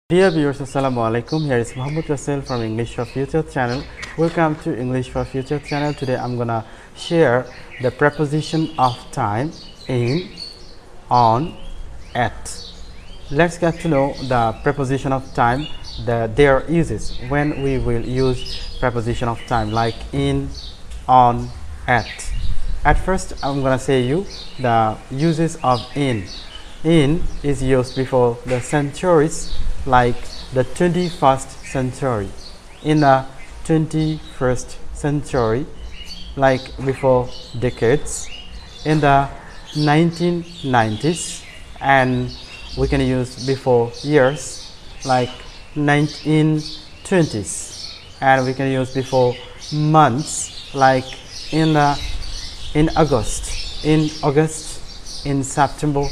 Dear viewers, Assalamu alaikum. Here is Muhammad Rasul from English for Future channel. Welcome to English for Future channel. Today I'm gonna share the preposition of time in, on, at. Let's get to know the preposition of time, their uses, when we will use preposition of time like in, on, at. At first I'm gonna say you the uses of in. In is used before the centuries, like the 21st century. In the 21st century, like before decades. In the 1990s, and we can use before years, like 1920s, and we can use before months, like in August, in September,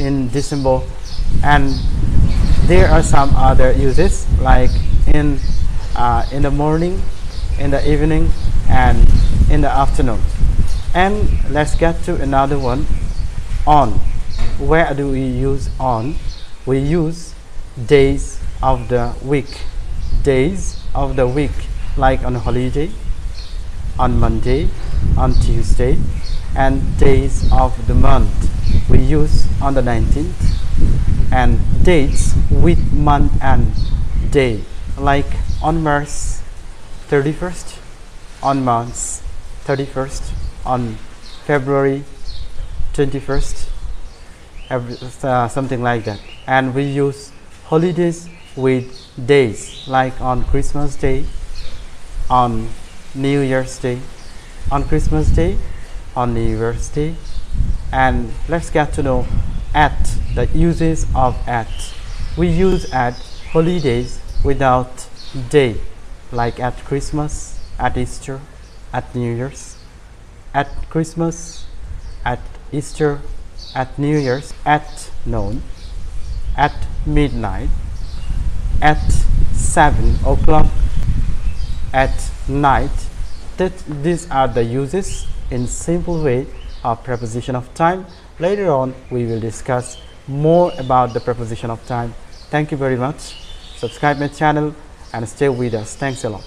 in December, and there are some other uses like in the morning, in the evening, and in the afternoon. And let's get to another one, on. Where do we use on? We use days of the week. Days of the week, like on holiday, on Monday, on Tuesday, and days of the month we use on the 19th, and dates with month and day, like on March 31st, on March 31st, on February 21st, something like that. And we use holidays with days, like on Christmas Day, on New Year's Day, on Christmas Day, on New Year's Day. And let's get to know at, the uses of at. We use at holidays without day, like at Christmas, at Easter, at New Year's. At Christmas, at Easter, at New Year's, at noon, at midnight, at 7 o'clock, at night. These are the uses in simple way of preposition of time. Later on we will discuss more about the preposition of time. Thank you very much. Subscribe my channel and stay with us. Thanks a lot.